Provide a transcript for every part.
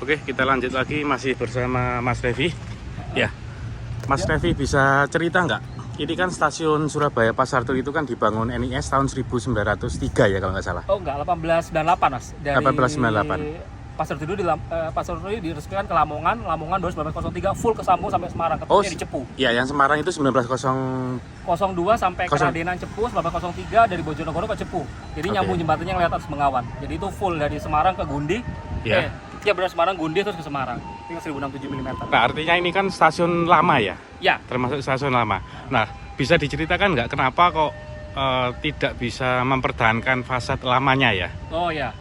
Oke, kita lanjut lagi masih bersama Mas Revi. Ya, Mas Revi bisa cerita nggak? Ini kan stasiun Surabaya Pasar Turi itu kan dibangun NIS tahun 1903 ya kalau nggak salah. Oh enggak, 1898 Mas. Dari 1898. Pasar Turi Pasar Turi diresmikan ke Lamongan 1903 full kesambung sampai Semarang, ketepatnya di Cepu. Iya, yang Semarang itu 02 sampai Keradenan Cepu, 1903 dari Bojonegoro ke Cepu. Jadi nyambung jembatannya yang lihat atas Bengawan. Jadi itu full dari Semarang ke Gundi. Iya. Ya benar, Semarang Gundi terus ke Semarang. Tinggal 1067 mm. Nah, artinya ini kan stasiun lama ya? Ya. Termasuk stasiun lama. Nah, bisa diceritakan nggak kenapa kok tidak bisa mempertahankan fasad lamanya ya? Oh ya.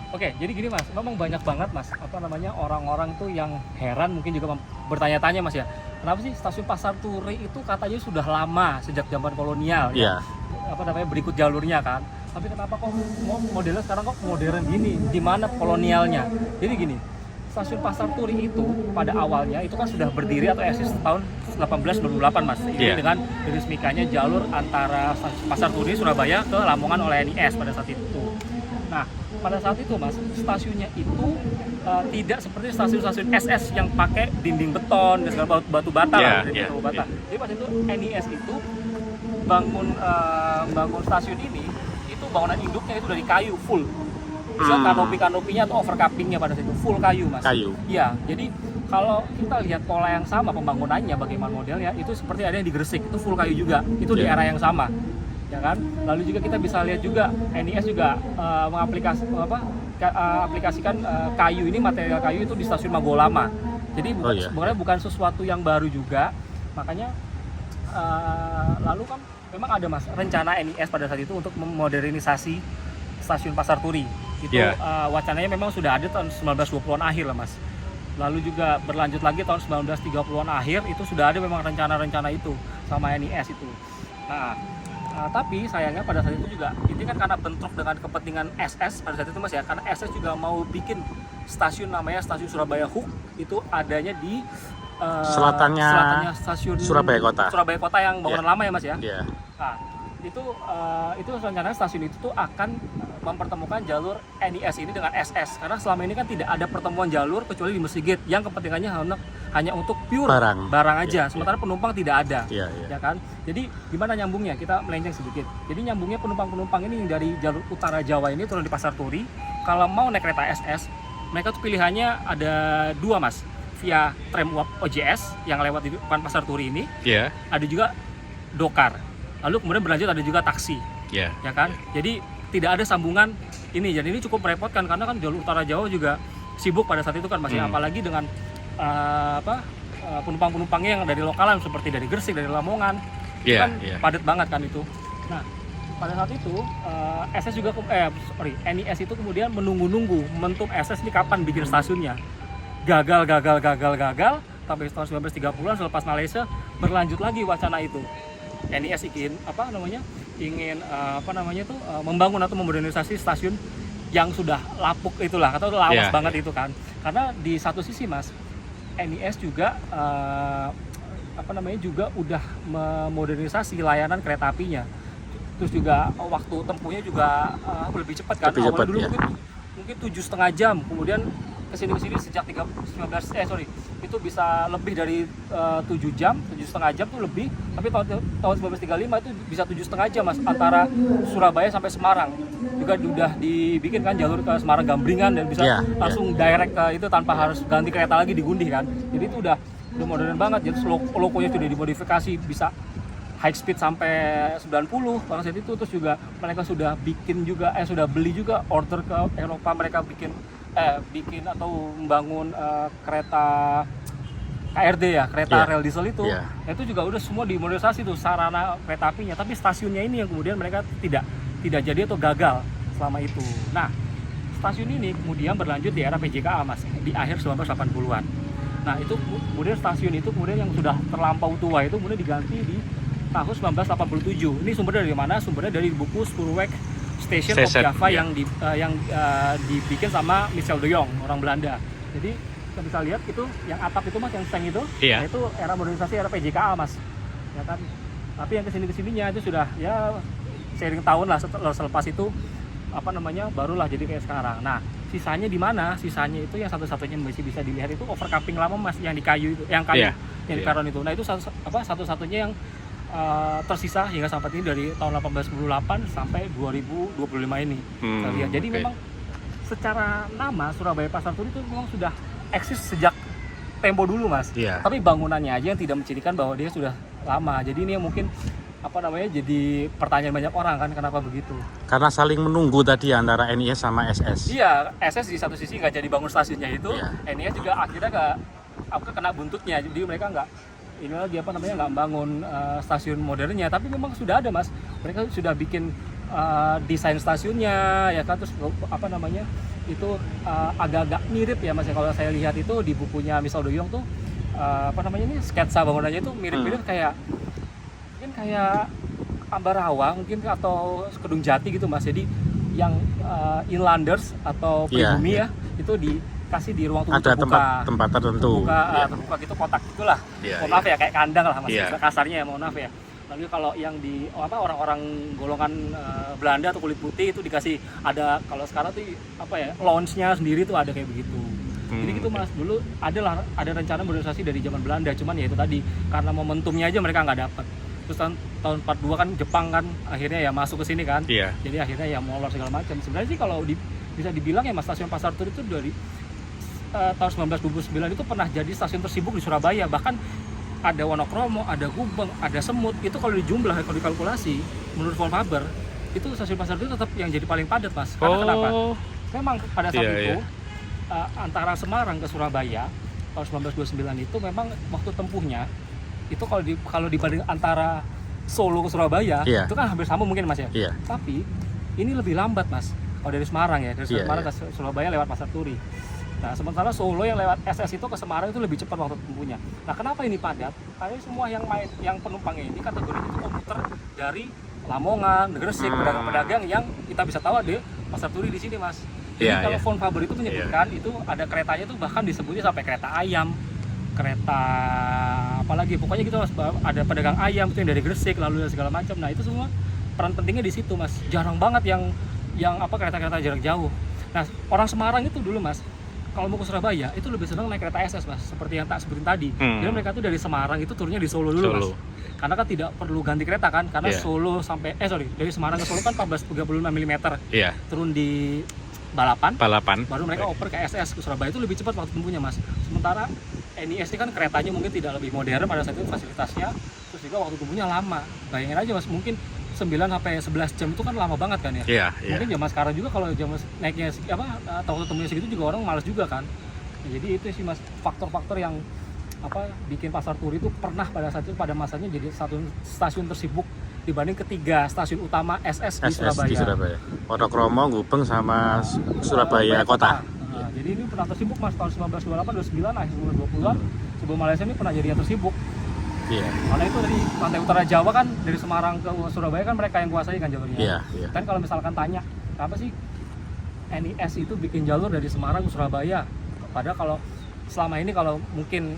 Oke, jadi gini Mas, memang banyak banget Mas, orang-orang tuh yang heran, mungkin juga bertanya-tanya Mas ya. Kenapa sih stasiun Pasar Turi itu katanya sudah lama sejak zaman kolonial ya? Berikut jalurnya kan. Tapi kenapa kok modelnya sekarang kok modern gini? Di mana kolonialnya? Jadi gini, stasiun Pasar Turi itu pada awalnya itu kan sudah berdiri atau eksis tahun 1898 Mas. Ini dengan diresmikannya jalur antara Pasar Turi Surabaya ke Lamongan oleh NIS pada saat itu. Nah, pada saat itu Mas, stasiunnya itu tidak seperti stasiun-stasiun SS yang pakai dinding beton dan segala batu bata lah, batu bata. Jadi pas itu NIS itu bangun stasiun ini, itu bangunan induknya itu dari kayu full. Bisa kanopi-kanopinya atau overcappingnya pada saat itu full kayu Mas. Kayu. Iya, jadi kalau kita lihat pola yang sama pembangunannya, bagaimana modelnya, itu seperti ada yang di Gresik, itu full kayu juga, itu di era yang sama. Ya kan, lalu juga kita bisa lihat juga NIS juga aplikasikan kayu ini, material kayu itu di stasiun Magolama. Jadi sebenarnya bukan sesuatu yang baru juga, makanya lalu kan memang ada Mas rencana NIS pada saat itu untuk memodernisasi stasiun Pasar Turi. Itu wacananya memang sudah ada tahun 1920-an akhir lah Mas. Lalu juga berlanjut lagi tahun 1930-an akhir itu sudah ada memang rencana-rencana itu sama NIS itu. Tapi sayangnya pada saat itu juga ini kan karena bentrok dengan kepentingan SS pada saat itu Mas ya, karena SS juga mau bikin stasiun namanya Stasiun Surabaya Hook, itu adanya di selatannya stasiun Surabaya Kota yang bangunan lama ya Mas ya. Nah, itu rencananya stasiun itu tuh akan mempertemukan jalur NIS ini dengan SS, karena selama ini kan tidak ada pertemuan jalur kecuali di Mesigit yang kepentingannya hanya untuk pure barang aja, sementara penumpang tidak ada, ya kan. Jadi gimana nyambungnya? Kita melenceng sedikit. Jadi nyambungnya penumpang ini dari jalur utara Jawa ini turun di Pasar Turi, kalau mau naik kereta SS, mereka tuh pilihannya ada dua Mas, via tram uap OJS yang lewat di depan Pasar Turi ini, ada juga dokar, lalu kemudian berlanjut ada juga taksi, ya kan. Jadi tidak ada sambungan ini, jadi ini cukup merepotkan karena kan jalur utara Jawa juga sibuk pada saat itu kan masih, apalagi dengan penumpang-penumpangnya yang dari lokalan seperti dari Gresik, dari Lamongan, padat banget kan itu. Nah, pada saat itu NIS itu kemudian menunggu momentum SS ini kapan bikin stasiunnya. Gagal sampai tahun 1930-an selepas Malaysia berlanjut lagi wacana itu. NIS ingin membangun atau memodernisasi stasiun yang sudah lapuk itulah, atau lawas banget itu kan. Karena di satu sisi Mas, NIS juga juga udah memodernisasi layanan kereta apinya. Terus juga waktu tempuhnya juga lebih cepat kan. Awalnya dulu mungkin 7,5 jam, kemudian kesini sejak itu bisa lebih dari 7,5 jam tuh lebih, tapi tahun 1935 itu bisa 7,5 jam Mas, antara Surabaya sampai Semarang. Juga udah dibikin kan jalur ke Semarang Gambringan dan bisa langsung direct ke itu tanpa harus ganti kereta lagi di Gundi kan. Jadi itu udah modern banget. Jadi lokonya sudah dimodifikasi bisa high speed sampai 90 pada saat itu. Terus juga mereka sudah beli juga order ke Eropa, mereka bikin atau membangun kereta KRD kereta rel diesel itu. Itu juga udah semua dimodernisasi tuh sarana kereta apinya, tapi stasiunnya ini yang kemudian mereka tidak jadi atau gagal selama itu. Nah, stasiun ini kemudian berlanjut di era PJKA Mas, di akhir 1980-an. Nah, itu kemudian stasiun itu kemudian yang sudah terlampau tua itu kemudian diganti di tahun 1987. Ini sumbernya dari mana? Sumbernya dari buku Spoorweg Station of Java yang dibikin sama Michel de Jong, orang Belanda. Jadi kita bisa lihat itu yang atap itu Mas, yang seng itu, itu era modernisasi era PJKA Mas, ya kan. Tapi yang kesininya itu sudah ya seiring tahun lah, selepas itu apa namanya barulah jadi kayak sekarang. Nah sisanya di mana? Sisanya itu yang satu-satunya masih bisa dilihat itu overcapping lama mas, yang di kayu itu, yang kayu, yang di peron itu. Nah itu satu-satunya yang tersisa hingga sampai ini dari tahun 1898 sampai 2025 ini. Jadi memang secara nama Surabaya Pasar Turi itu memang sudah eksis sejak tempo dulu mas. Tapi bangunannya aja yang tidak mencirikan bahwa dia sudah lama. Jadi ini yang mungkin apa namanya jadi pertanyaan banyak orang kan, kenapa begitu? Karena saling menunggu tadi antara NIS sama SS. Iya, SS di satu sisi nggak jadi bangun stasiunnya itu, NIS juga akhirnya kena buntutnya. Jadi mereka nggak ini lagi apa namanya nggak bangun stasiun modernnya, tapi memang sudah ada mas. Mereka sudah bikin desain stasiunnya ya kan, terus apa namanya itu agak-agak mirip ya mas. Kalau saya lihat itu di bukunya Misal Doyong tuh apa namanya ini sketsa bangunannya itu mirip-mirip kayak Ambarawa mungkin atau Kedung Jati gitu mas. Jadi yang inlanders atau pribumi ya itu dikasih di ruang tunggu terbuka, tempat tertentu terbuka gitu, kotak gitulah. Mohon maaf ya kayak kandang lah mas kasarnya ya, mohon maaf ya. Lalu kalau yang di orang-orang golongan Belanda atau kulit putih itu dikasih ada, kalau sekarang tuh apa ya lounge-nya sendiri tuh ada kayak begitu. Jadi gitu mas, dulu ada rencana modernisasi dari zaman Belanda, cuman ya itu tadi karena momentumnya aja mereka nggak dapat. Terus tahun 42 kan Jepang kan akhirnya ya masuk ke sini kan. Jadi akhirnya ya molor segala macam. Sebenarnya sih kalau bisa dibilang ya mas, stasiun Pasar Turi itu dari tahun 1929 itu pernah jadi stasiun tersibuk di Surabaya. Bahkan ada Wonokromo, ada Gubeng, ada Semut. Itu kalau dijumlah, kalau dikalkulasi menurut von Faber itu stasiun Pasar Turi tetap yang jadi paling padat mas. Karena kenapa? Memang pada saat itu antara Semarang ke Surabaya tahun 1929 itu memang waktu tempuhnya itu kalau dibanding antara Solo ke Surabaya itu kan hampir sama mungkin mas ya. Tapi ini lebih lambat mas kalau dari Semarang ya, dari Semarang ke Surabaya lewat Pasar Turi. Nah sementara Solo yang lewat SS itu ke Semarang itu lebih cepat waktu tempuhnya. Nah kenapa ini padat? Karena semua yang penumpangnya ini kategorinya itu komuter dari Lamongan, Gresik, pedagang-pedagang yang kita bisa tahu ada Pasar Turi di sini mas. Jadi kalau von Faber itu menyebutkan itu ada keretanya tuh bahkan disebutnya sampai kereta ayam, kereta apalagi pokoknya gitu mas, ada pedagang ayam itu yang dari Gresik lalu segala macam. Nah itu semua peran pentingnya di situ mas. Jarang banget yang kereta-kereta jarak jauh. Nah orang Semarang itu dulu mas kalau mau ke Surabaya itu lebih senang naik kereta SS mas, seperti yang tak sebutin tadi. Jadi mereka tuh dari Semarang itu turunnya di Solo dulu mas, karena kan tidak perlu ganti kereta kan, karena Solo sampai dari Semarang ke Solo kan 1436 mm, turun di Balapan, baru mereka oper ke SS ke Surabaya, itu lebih cepat waktu tempuhnya mas. Sementara NIS ini kan keretanya mungkin tidak lebih modern pada saat itu fasilitasnya, terus juga waktu tempuhnya lama. Bayangin aja mas, mungkin 9 sampai 11 jam itu kan lama banget kan ya. Mungkin zaman sekarang juga kalau jam naiknya waktu tempuhnya segitu juga orang malas juga kan. Nah, jadi itu sih mas faktor-faktor yang bikin Pasar Turi itu pernah pada saat itu pada masanya jadi satu stasiun tersibuk dibanding ketiga stasiun utama SS di Surabaya. Wonokromo, Gubeng sama Surabaya Kota. Nah, jadi ini pernah tersibuk mas tahun 1928, 29, akhir 1920-an sebelum Malaysia ini pernah jadi yang tersibuk. Karena itu dari pantai utara Jawa kan, dari Semarang ke Surabaya kan mereka yang kuasai kan jalurnya. Kan kalau misalkan tanya, kenapa sih NIS itu bikin jalur dari Semarang ke Surabaya? Padahal kalau selama ini kalau mungkin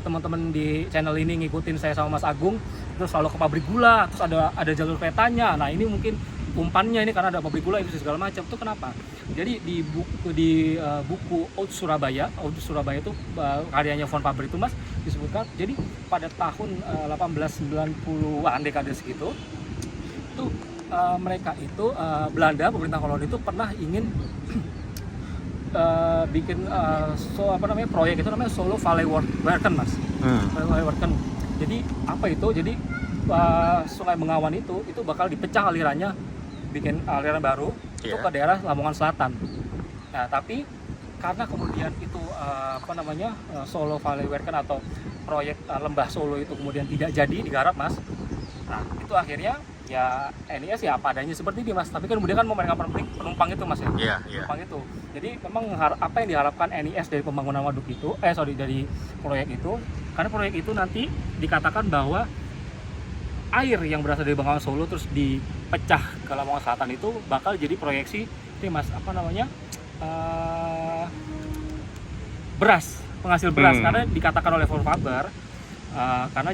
teman-teman di channel ini ngikutin saya sama Mas Agung, terus selalu ke pabrik gula, terus ada jalur keretanya. Nah ini mungkin umpannya ini karena ada pabrik gula itu segala macam. Itu kenapa? Jadi di buku Oud Surabaya itu karyanya von Faber itu mas disebutkan. Jadi pada tahun 1890-an dekade segitu itu mereka itu Belanda pemerintah koloni itu pernah ingin bikin proyek itu namanya Solo Valley Werken mas. Valley Werken. Jadi apa itu? Jadi Sungai Bengawan itu bakal dipecah alirannya, bikin aliran baru itu ke daerah Lamongan Selatan. Nah tapi karena kemudian itu Solo Valley Werken atau proyek Lembah Solo itu kemudian tidak jadi digarap mas. Nah itu akhirnya ya NIS ya apa adanya seperti ini mas, tapi kan kemudian kan memberikan penumpang itu mas ya. Penumpang itu. Jadi memang apa yang diharapkan NIS dari pembangunan waduk itu, dari proyek itu, karena proyek itu nanti dikatakan bahwa air yang berasal dari Bengawan Solo terus dipecah ke Lamongan Selatan itu bakal jadi proyeksi ini mas beras, penghasil beras. Karena dikatakan oleh von Faber karena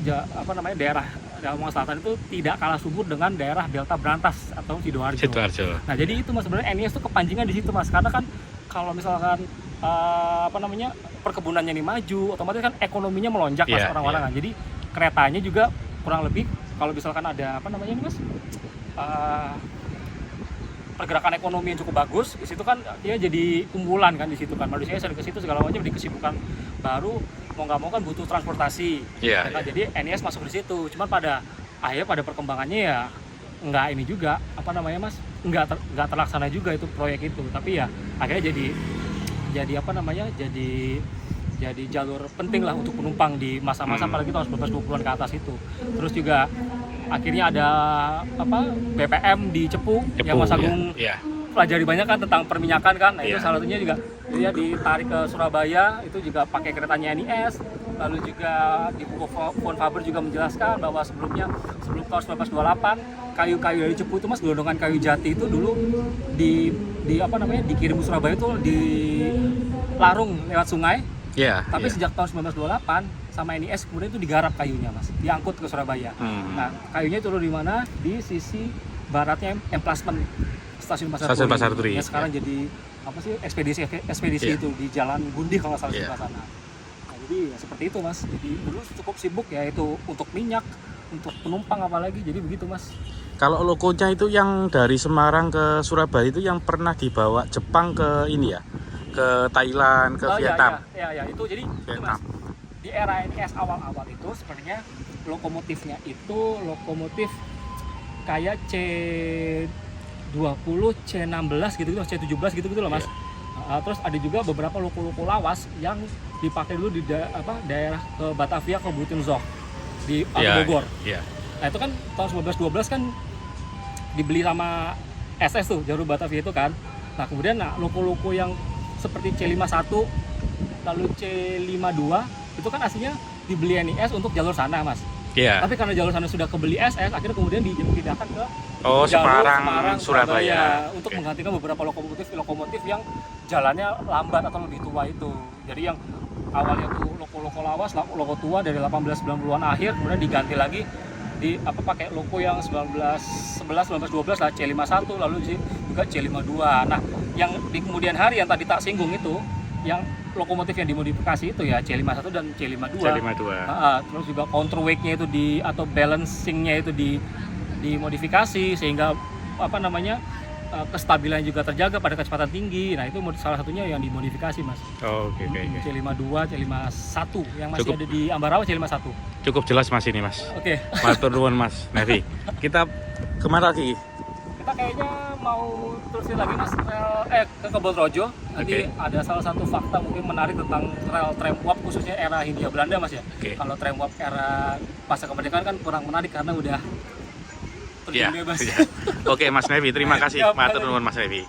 daerah Lamongan Selatan itu tidak kalah subur dengan daerah Delta Brantas atau Sidoarjo. Sidoarjo. Nah jadi itu mas sebenarnya NIS itu kepancingan di situ mas, karena kan kalau misalkan perkebunannya ini maju, otomatis kan ekonominya melonjak mas orang-orang kan. Jadi keretanya juga kurang lebih kalau misalkan ada ini mas pergerakan ekonomi yang cukup bagus di situ kan dia jadi unggulan kan di situ kan, manusia sering ke situ segala macam, di kesibukan baru mau nggak mau kan butuh transportasi. Jadi NIS masuk di situ. Cuman pada akhirnya pada perkembangannya ya nggak ini juga mas nggak terlaksana juga itu proyek itu, tapi ya akhirnya jadi jalur penting lah untuk penumpang di masa-masa apalagi tahun 1920-an ke atas itu. Terus juga akhirnya ada BPM di Cepu yang Mas Agung pelajari banyak kan tentang perminyakan kan. Nah, itu salah satunya juga dia ditarik ke Surabaya, itu juga pakai keretanya NIS. Lalu juga di buku Von Faber juga menjelaskan bahwa sebelum tahun 1928 kayu-kayu dari Cepu itu mas, gelondongan kayu jati itu dulu dikirim ke Surabaya itu di larung lewat sungai. Tapi sejak tahun 1928 sama NIS kemudian itu digarap kayunya mas, diangkut ke Surabaya. Nah kayunya turun di mana? Di sisi baratnya emplasment stasiun Pasar Turi. Yang sekarang jadi ekspedisi itu di Jalan Gundih kalau nggak salah sebelah sana. Nah, jadi ya seperti itu mas. Jadi dulu cukup sibuk ya itu untuk minyak, untuk penumpang apalagi. Jadi begitu mas. Kalau lokonya itu yang dari Semarang ke Surabaya itu yang pernah dibawa Jepang ke ini ya, ke Thailand, ke Vietnam. Ya itu jadi Vietnam. Di era NIS awal-awal itu sebenarnya lokomotifnya itu lokomotif kayak C20, C16 gitu, C17 gitu loh mas. Terus ada juga beberapa loko-loko lawas yang dipakai dulu di daerah ke Batavia, ke Buitenzorg di Bogor. Nah itu kan tahun 1912 kan dibeli sama SS tuh, Jalur Batavia itu kan. Nah kemudian loko-loko yang seperti C51 lalu C52 itu kan aslinya dibeli NIS untuk jalur sana mas. Tapi karena jalur sana sudah kebeli SS, akhirnya kemudian dipindahkan ke jalur Semarang Surabaya untuk menggantikan beberapa lokomotif yang jalannya lambat atau lebih tua itu. Jadi yang awalnya tuh loko-loko lawas, loko tua dari 1890-an akhir, kemudian diganti lagi pakai loko yang 1911, 1912 lah C51, lalu juga C52. Nah, yang di kemudian hari yang tadi tak singgung itu, yang lokomotif yang dimodifikasi itu ya C51 dan C52. Terus juga counterweight-nya itu atau balancing-nya itu dimodifikasi sehingga kestabilan juga terjaga pada kecepatan tinggi. Nah, itu salah satunya yang dimodifikasi, Mas. C52, C51 yang masih ada di Ambarawa C51. Cukup jelas Mas ini, Mas. Matur nuwun Mas Nevi. Kita kemana lagi? Kita kayaknya mau terusin lagi Mas ke Kebonrojo. Nanti ada salah satu fakta mungkin menarik tentang rel tram uap khususnya era Hindia Belanda Mas ya. Kalau tram uap era pasca kemerdekaan kan kurang menarik karena udah terjun bebas. Oke Mas Nevi, terima kasih. Matur nuwun Mas Nevi.